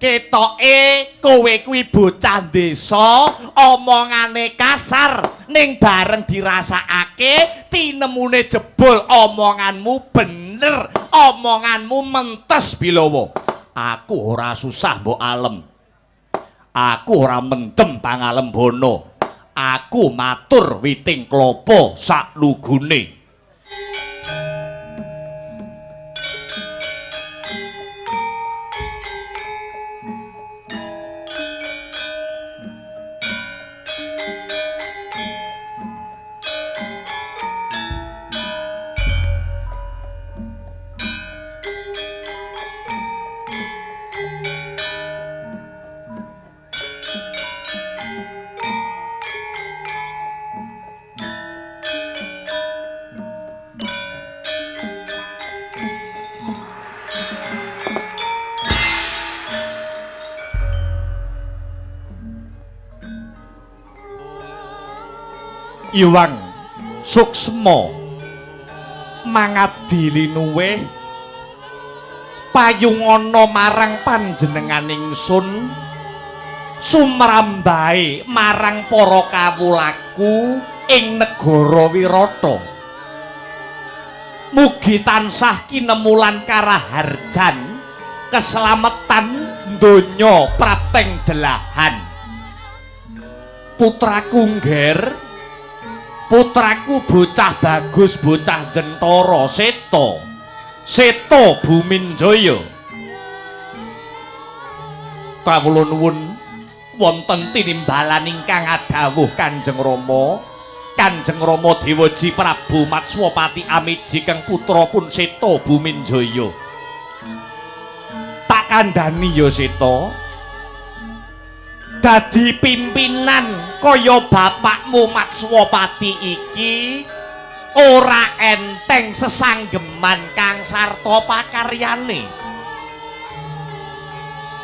ketoke kowe kuwi bocah desa omongane kasar ning bareng dirasakake tinemune jebul omonganmu bener omonganmu mentes Bilawa aku ora susah mbok alem aku ora mendem pangalembono aku matur witing klapa sak lugune Iwang Suksma mangadili nuwe payungana marang panjenenganing ingsun sumrambahe marang para kawulaku ing negara Wirata mugi tansah kinemulan karaharjan keselamatan donya prapteng delahan putraku ngger putraku bocah bagus bocah jentara Seta Buminjaya kawula nuwun wonten tinimbalan ingkang adhawuh Kanjeng Rama Dewaji Prabu Matswapati Amiji kang putrapun Seta Buminjaya tak kandhani ya Seta dadi pimpinan kaya bapakmu Matswapati iki ora enteng sesanggeman kang sarta pakaryane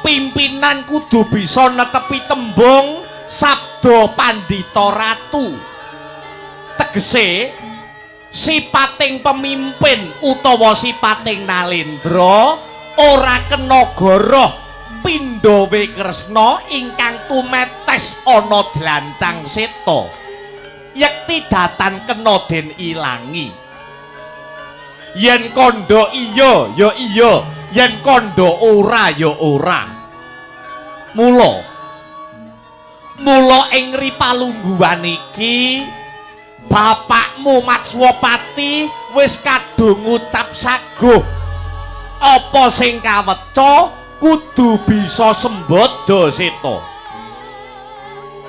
pimpinan kudu bisa netepi tembung sabda pandhita ratu tegese sipating pemimpin utawa sipating nalendra ora kena goroh Pindhawe Kresna ingkang tumetes ana dlancang seta yekti datan kena den ilangi yen kandha iya ya iya yen kandha ora ya ora mula ing ripalungguhan iki bapakmu Matswapati wis kadung ngucap saguh apa sing kaweca kudu bisa sembada Seta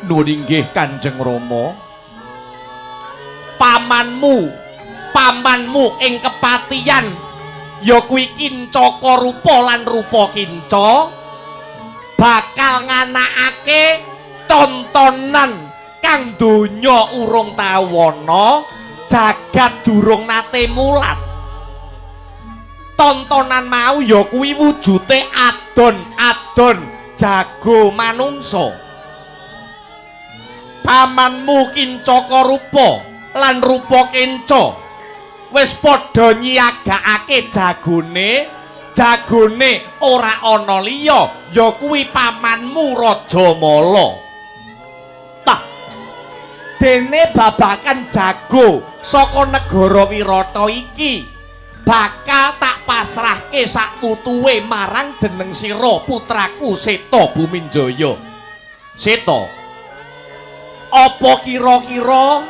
nuwun inggih Kanjeng Rama pamanmu ing kepatian ya kuwi Kincaka Rupa lan Rupa Kinca bakal nganakake tontonan kang donya urung tawana jagat durung nate mulat tontonan mau ya kuwi wujute adon-adon jago manungsa pamanmu Kincaka Rupa lan Rupa Kinca wis padha nyiyagakake jagone ora ana liya ya kuwi pamanmu Rajamala tah dene babakan jago saka negara Wirata iki bakal tak pasrahke sak utuhe marang jeneng sira putraku Seta Buminjaya Seta apa kira-kira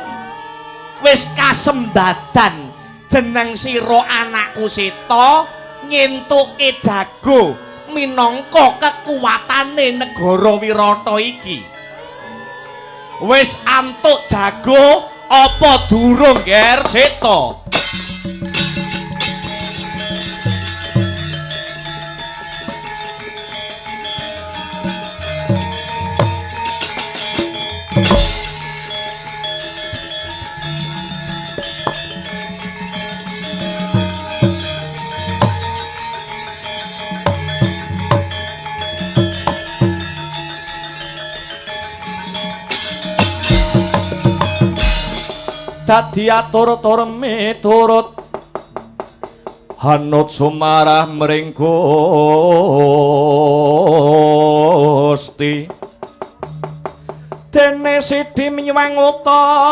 wis kasembadan jeneng sira anakku Seta ngentuke jago minangka kekuwatane negara Wirata iki wis antuk jago apa durung Ger Seta dadi atur-atur miturut hanut sumarah mringkung Gusti dene Sidi Miwang Utama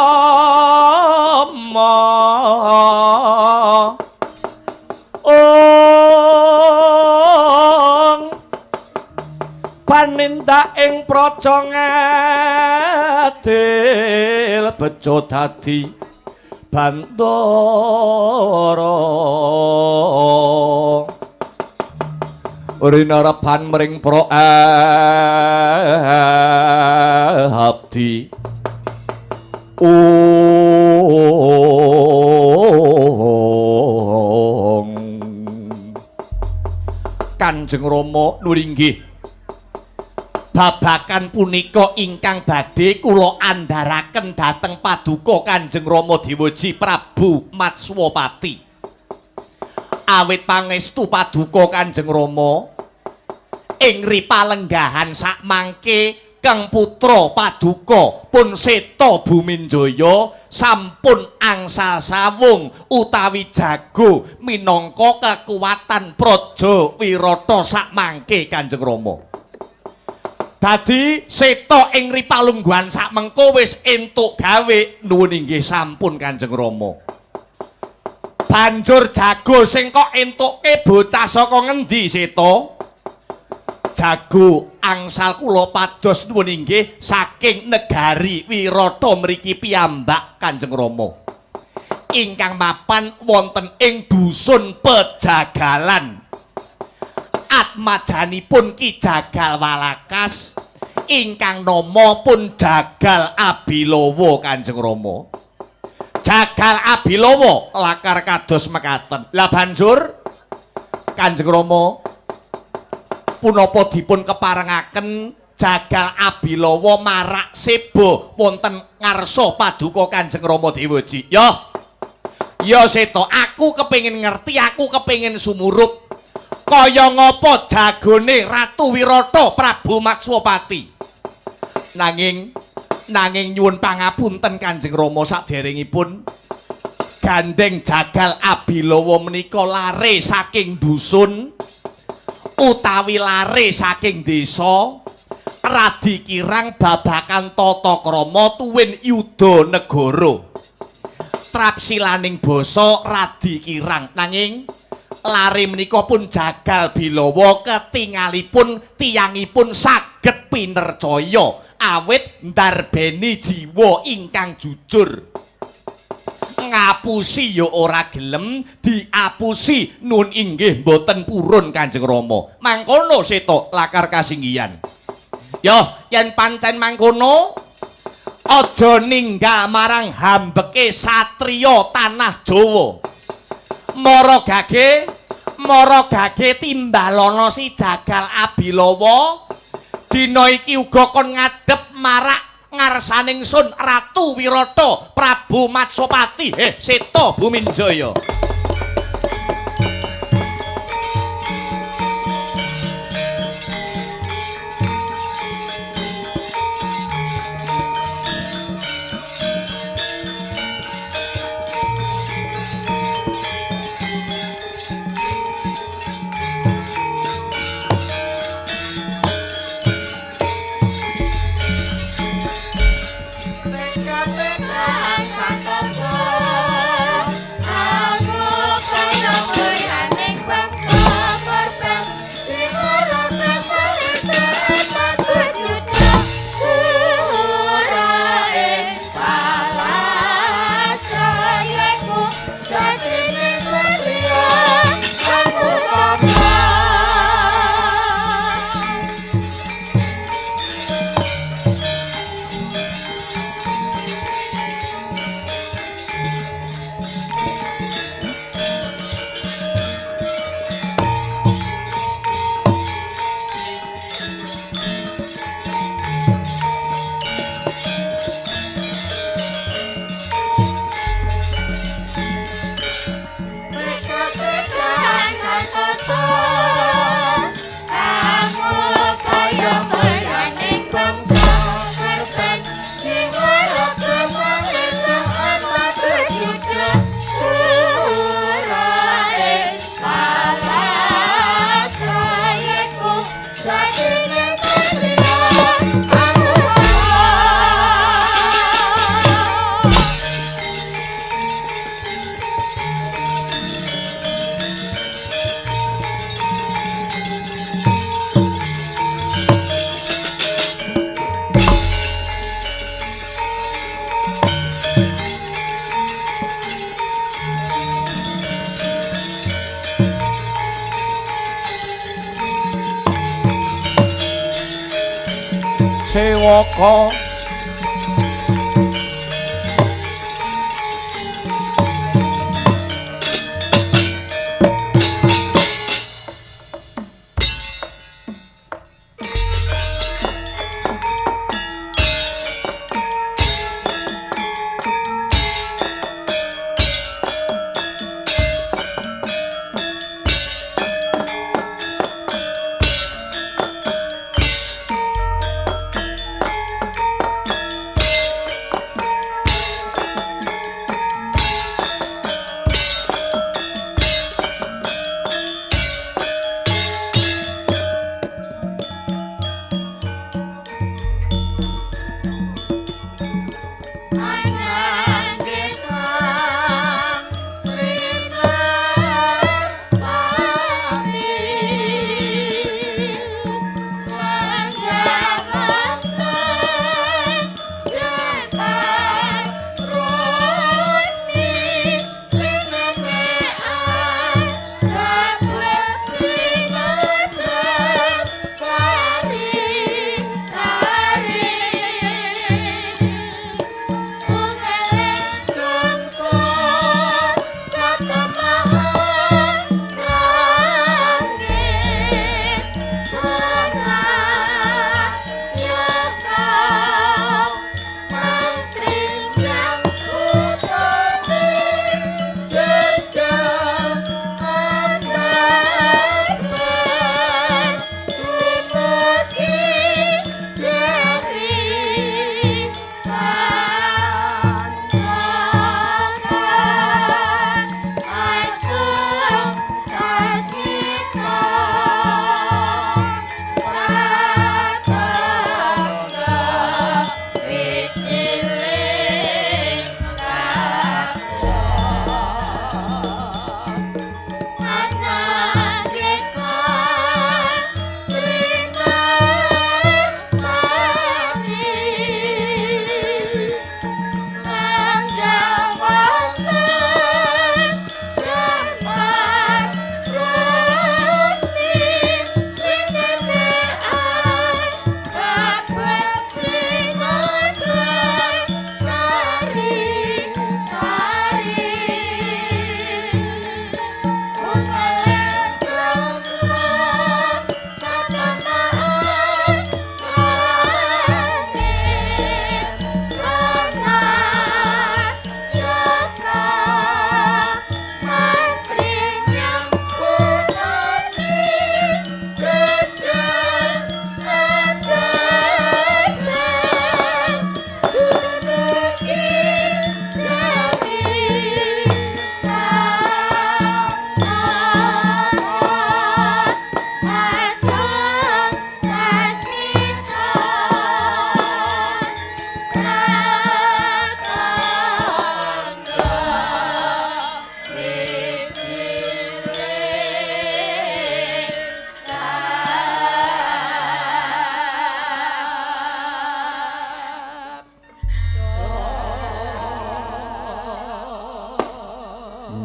panindak ing praja ngadil bejo dadi bandara rinarapan mring pro abdi Kanjeng Rama nuringgih babakan punika ingkang badhe kula andharaken dhateng paduka Kanjeng Rama Dewaji Prabu Matswapati awit pangestu paduka Kanjeng Rama ing ripalenggahan sakmangke kang putra paduka pun seta Buminjaya sampun angsal sawung utawi jago minangka kekuatan praja Wirata sakmangke Kanjeng Rama. Dadi seta ing ripalungguhan sakmengko wis entuk gawe nuwun inggih sampun Kanjeng Rama. Banjur jago sing kok entuke bocah saka ngendi seta? Jago angsal kula pados nuwun inggih saking negari Wirata mriki piyambak Kanjeng Rama. Ingkang mapan wonten ing dusun Pejagalan. Atmajanipun Ki Jagal Walakas ingkang nama pun Jagal Abilawa Kanjeng Rama. Jagal Abilawa lakar kados mekaten. Lah banjur Kanjeng Rama punapa dipun keparengaken Jagal Abilawa marak seba wonten ngarsa paduka Kanjeng Rama Dewaji. Ya seta, aku kepengin ngerti, aku kepengin sumurup kaya ngapa jagone Ratu Wirata Prabu Matswapati. Nanging nyuwun pangapunten Kanjeng Rama saderengipun gandeng Jagal Abilawa menika lare saking dusun utawi lare saking desa radi kirang babakan tata krama tuwin yuda negara trapsilaning basa radi kirang nanging lare menika pun Jagal Bilawa ketingalipun tiyangipun saged pinercaya awit ndarbeni jiwa ingkang jujur ngapusi ya ora gelem diapusi nun inggih mboten purun Kanjeng Rama. Mangkono seta lakar kasinggihan. Yen pancen mangkono aja ninggal marang hambeke satriya tanah Jawa. Mara gage timbalana si Jagal Abilawa dina iki uga kon ngadhep marak ngarsaning sun Ratu Wirata Prabu Matswapati seta Buminjaya. Santoso, aku sewaka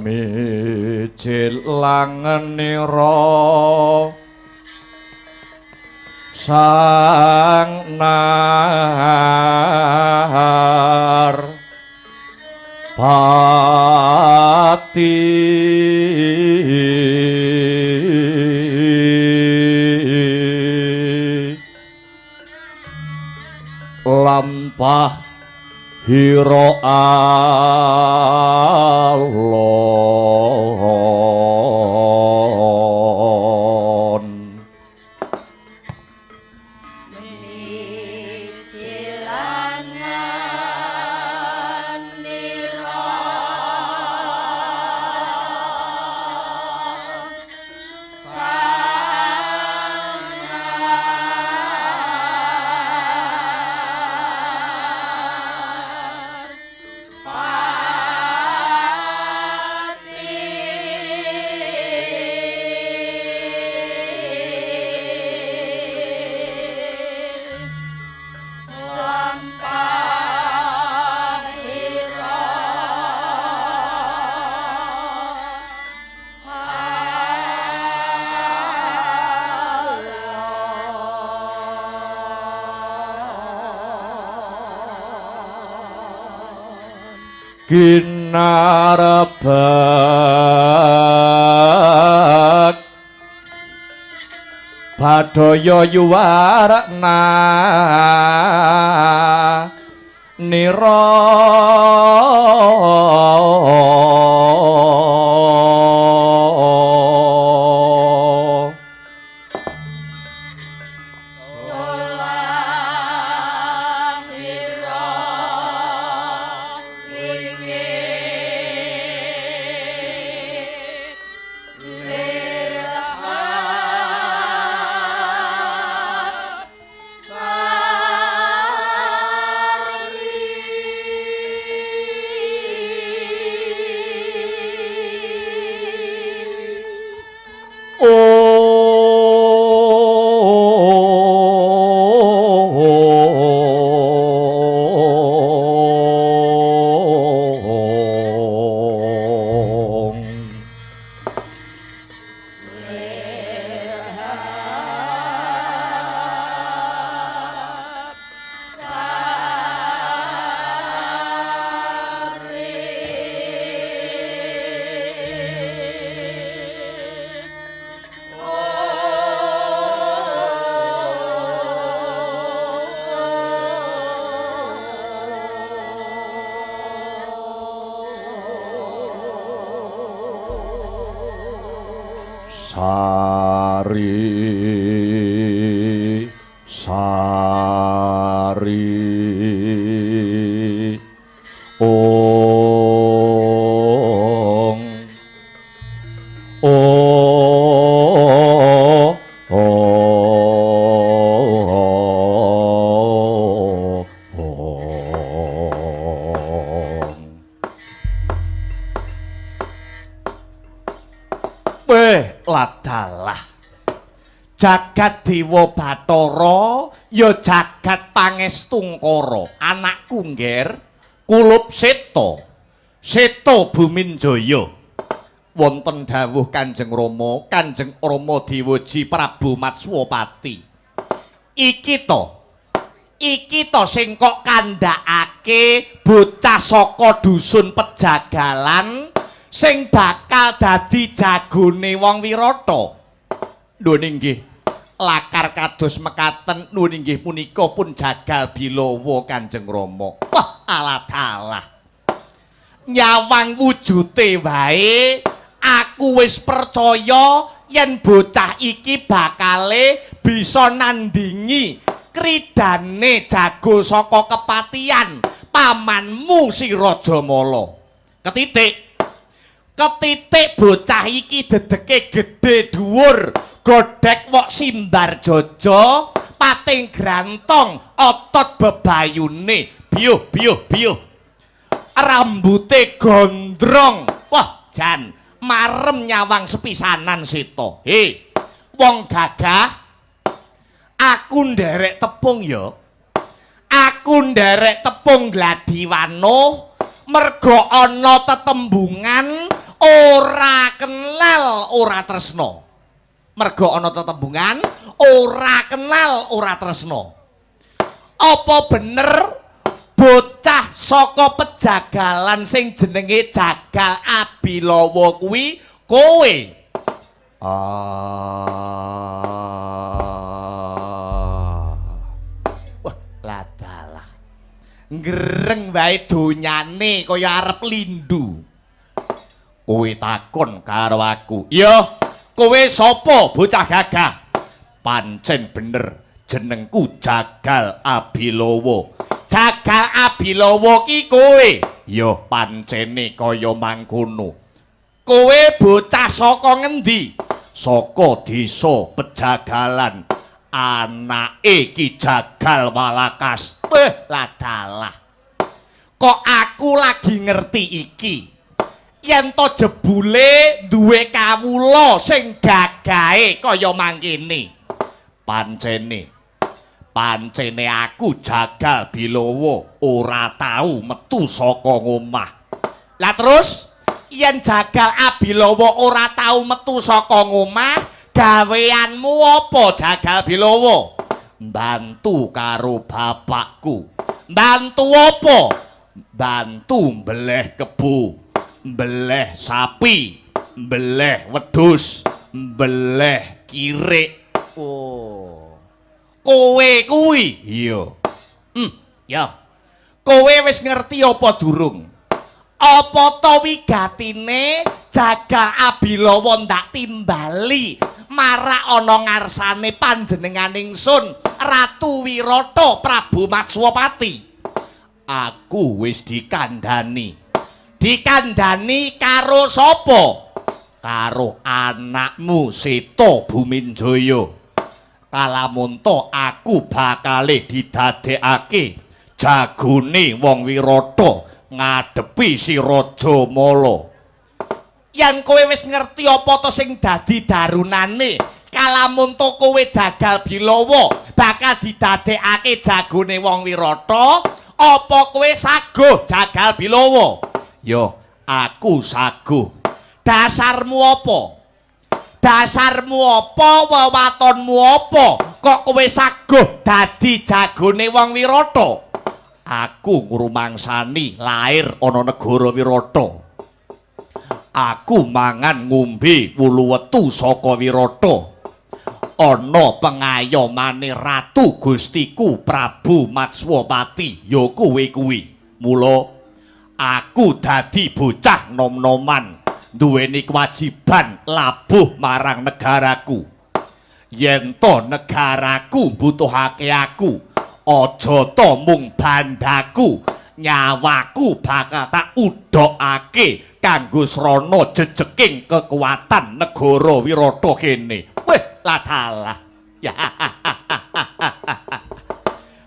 mijil langenira sang nahar pati lampah hira alon ginarebak badaya yuwarna nira Sari Sari Ong Ong ladalah jagat Dewa Bathara ya jagat Pangestungkara anak kungger kulup Seta Seta Buminjaya wonten dawuh Kanjeng Rama Dewaji Prabu Matswapati iki to sing kok kandhakake bocah saka dusun Pejagalan sing bakal dadi jagone wong Wirata. Nuwun inggih, lakar kados mekaten nuwun inggih punika pun jagal Bilawa Kanjeng Rama. Wah, alah-alah. Nyawang wujute wae aku wis percaya yen bocah iki bakale bisa nandingi kridane jago saka kepatihan pamanmu si Rajamala. Ketitik bocah iki dedeke gedhe dhuwur, godhek wok simbar jaja, pating grantong, otot bebayune, biyuh. Rambute gondrong. Wah, jan marem nyawang sepisanan Seta. He, wong gagah, aku nderek tepung ya. Aku nderek tepung Gladiwanuh merga ana tetembungan ora kenal ora tresna. Merga ana tetembungan ora kenal ora tresna. Apa bener bocah saka Pejagalan sing jenenge Jagal Abilawa kuwi kowe? Wah, ladalah. Ngreng wae donyane kaya arep lindu. Kowe takon karo aku. Ya, kowe sapa bocah gagah? Pancen bener jenengku Jagal Abilawa. Jagal Abilawa ki kowe. Ya pancene kaya mangkono. Kowe bocah saka ngendi? Saka desa Pejagalan. Anake Ki Jagal Walakas. Ladalah. Kok aku lagi ngerti iki. Yen to jebule duwe kawula sing gagahe kaya mangkene. Pancene aku Jagal Bilawa ora tau metu saka omah. Lah terus yen Jagal Abilawa ora tau metu saka omah, gaweanmu apa Jagal Bilawa? Mbantu karo bapakku. Mbantu apa? bantu mbeleh kebu, mbeleh sapi, mbeleh wedhus, mbeleh kirik. Oh. Kowe kuwi. Iya. Ya. Kowe wis ngerti apa durung? Apa to wigatine jagal Abilawa ndak timbali marak ana ngarsane panjenengan ingsun Ratu Wirata Prabu Matswapati. Aku wis dikandhani. Dikandhani karo sapa? Karo anakmu Seta Buminjaya. Kalamunta aku bakale didadekake jagone wong Wirata ngadepi si Raja Mala. Yen kowe wis ngerti apa to sing dadi darunane, kalamunta kowe jagal Bilawa bakal didadekake jagone wong Wirata, apa kowe saguh jagal Bilawa? Yo, aku saguh. Dasarmu apa? Dasarmu apa? Wewatonmu apa? Kok kowe saguh dadi jagone wong Wirata? Aku ngrumangsani lair ana negara Wirata. Aku mangan ngombe wulu wetu saka Wirata. Ana pengayomane ratu Gustiku Prabu Matswapati ya kowe kuwi. Mula aku dadi bocah nom-noman, duweni kewajiban labuh marang negaraku. Yen to negaraku butuhake aku, aja to mung bandaku, nyawaku bakal tak udhokake kanggo srana jejeking kekuatan negara Wirata kene. Weh, ladalah. Ya.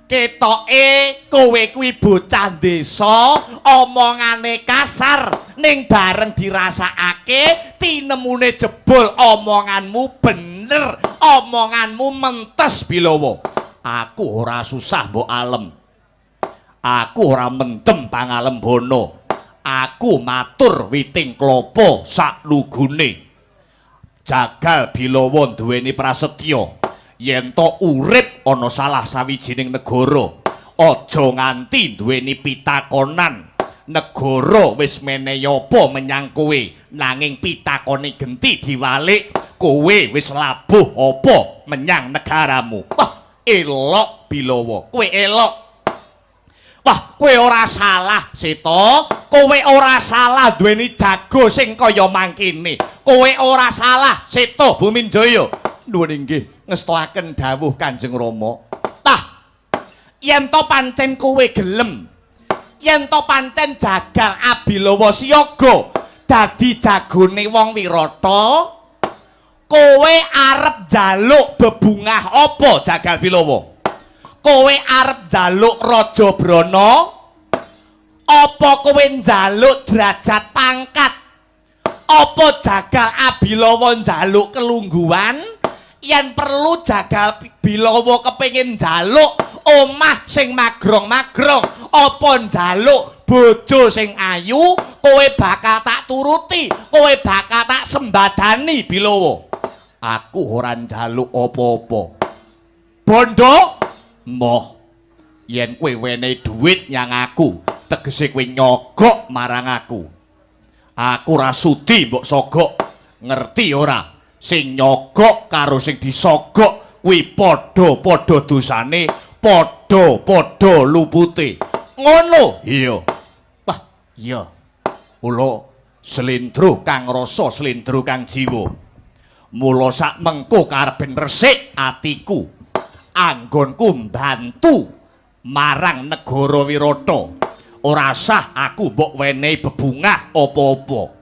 Ketoke kowe kuwi bocah desa, omongane kasar, ning bareng dirasakake tinemune jebul omonganmu bener, omonganmu mentes Bilawa. Aku ora susah mbok alem. Aku ora mendem pangalembana. Aku matur witing klapa sak lugune. Jagal Bilawa duweni prasetya yen to urip ana salah sawijining negara, aja nganti duweni pitakonan negara wis menehi apa menyang kowe, nanging pitakone genti diwalik, kowe wis labuh apa menyang negaramu. Wah, elok Bilawa, kowe elok. Wah, kowe ora salah, Seta. Kowe ora salah duweni jago sing kaya mangkene. Kowe ora salah, Seta Buminjaya. Nuwun inggih ngestoaken dawuh Kanjeng Rama. Tah, yen to pancen kowe gelem, yen to pancen jagal Abilawa siyaga dadi jagone wong Wirata, kowe arep njaluk bebungah apa jagal Bilawa? Kowe arep njaluk Raja Brana? Apa kowe njaluk derajat pangkat? Apa jagal Abilawa njaluk kelungguhan? Yen perlu jagal Bilawa kepengin njaluk omah sing magrong-magrong, apa njaluk bojo sing ayu, kowe bakal tak turuti, kowe bakal tak sembadani Bilawa. Aku ora njaluk apa-apa. Bondo, moh yen kowe wenehi dhuwit nyang aku, tegese kowe nyogok marang aku. Aku ora sudi mbok sogok. Ngerti ora? Sing nyogok karo sing disogok kuwi padha-padha dosane, padha-padha lupute. Ngono. Iya. Wah, iya. Mula slendro kang rasa, slendro kang jiwa. Mula sak mengko karepen resik atiku. Anggonku mbantu marang negara Wirata. Ora sah aku mbok wenehi bebungah apa-apa.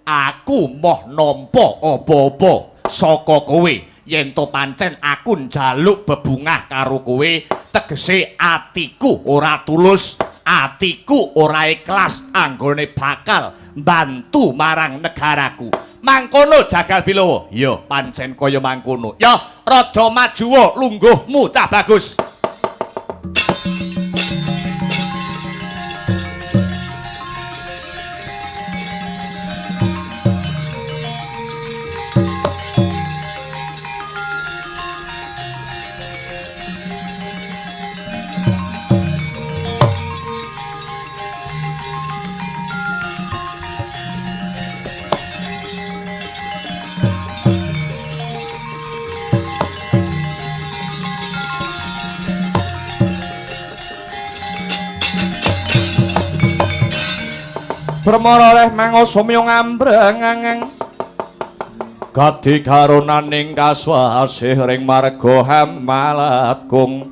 Aku moh nampa apa-apa saka kowe. Yen to pancen aku njaluk bebungah karo kowe, tegese atiku ora tulus, atiku ora ikhlas anggone bakal mbantu marang negaraku. Mangkono jagal Bilawa. Ya, pancen kaya mangkono. Ya, rada majuwa lungguhmu cah bagus. Bremara mangosomya ngambreng Gati karunaning kaswasih ring marga Hamalatgung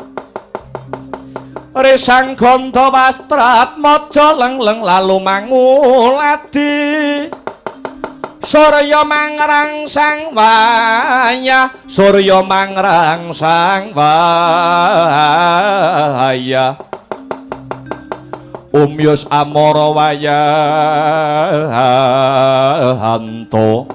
Risang ganda wastrat maja lengleng lalu manguladi Surya mangrangsang wayah Surya mangrangsang wayah Umyus amara wayahanto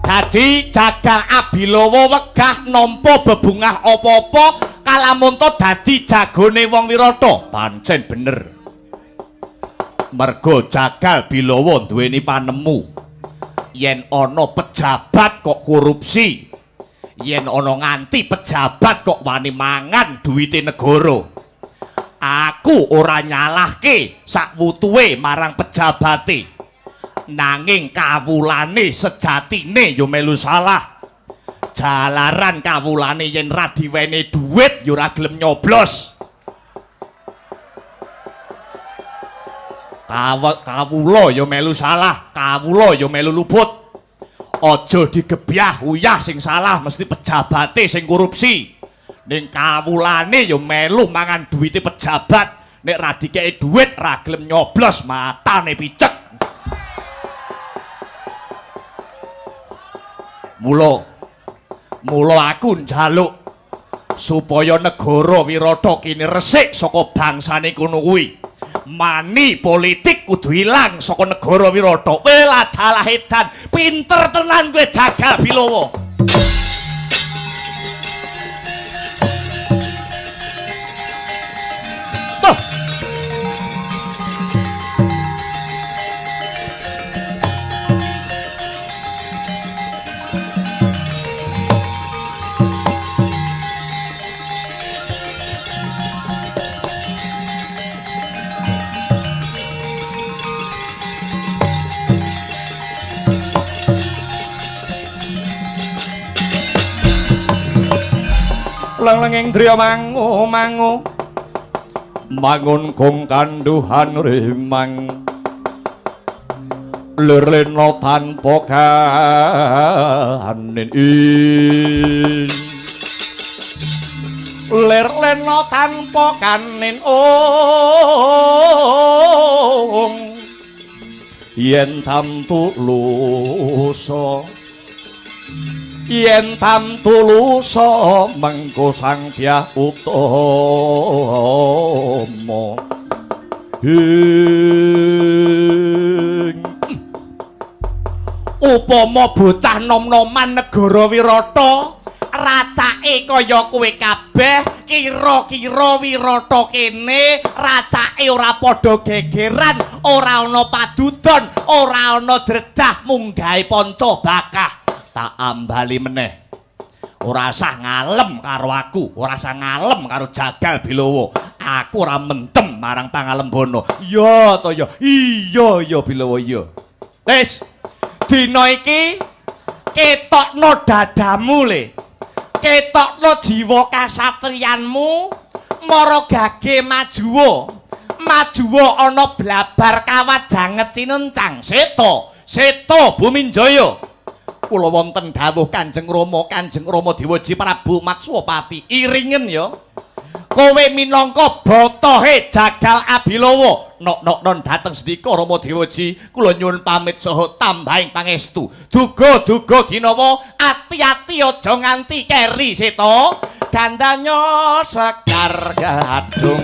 Dadi jagal Abilawa wegah nampa bebungah apa-apa kalamunta dadi jagone wong Wirata. Pancen bener. Merga jagal Bilawa duweni panemu. Yen ana pejabat kok korupsi, yen ana nganti pejabat kok wani mangan duwite negara. Aku ora nyalahke sak wutuhe marang pejabate. Nanging kawulane sejatine ya melu salah. Jalaran kawulane yen ra diwene dhuwit ya ora gelem nyoblos. Kawula ya melu salah, kawula ya melu luput. Aja digebyah uyah sing salah mesti pejabate sing korupsi. Ning kawulane ya melu mangan duwite pejabat, nek ra dikeki dhuwit ra gelem nyoblos matane picek. Mula aku njaluk supaya negara Wirata kini resik saka bangsane kono kuwi. Mani politik kudu ilang saka negara Wirata. Welah dalah edan, pinter tenan kowe jagal Bilawa. Lenglenging driya mangu mangun kung kanduhan rimang lirlena tanpa kahanin lirlena tanpa kanin yen tamtu lusa yen tam tulusa mengko sang Hyang Utama upama bocah nom-noman negara Wirata racake kaya kowe kabeh kira-kira Wirata kene racake ora padha gegeran ora ana padudon ora ana dredah munggahe panca bakah tak ambali meneh ora usah ngalem karo aku ora usah ngalem karo jagal Bilawa aku ora mentem marang pangalembana iya to ya iya Bilawa iya wis dina iki ketokno dadamu le ketokno jiwa kasatriyanmu mara gage majuwa ana blabar kawajanget cinencang seta bumi jaya kula wonten dawuh Kanjeng Rama Dewaji Prabu Matswapati iringen ya kowe minangka botohe jagal Abilawa nok-nok dateng sedika Rama Dewaji kula nyuwun pamit saha tambahing pangestu duga-duga ginawa ati-ati aja nganti keri seta gandanya sekar gadung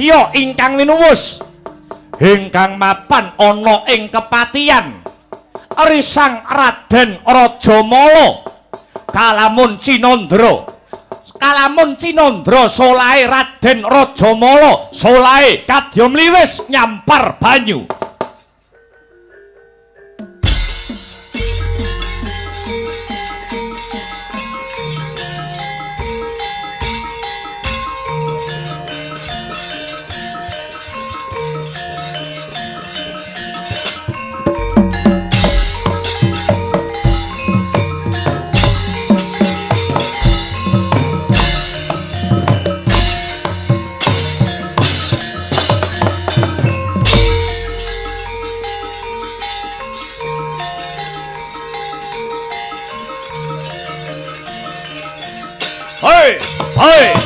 kadya ingkang winuwus ingkang mapan ana ing kepatian risang Raden Rajamala kalamun Cinandra solahe Raden Rajamala solahe kadya mliwis nyampar banyu. Hei, hei.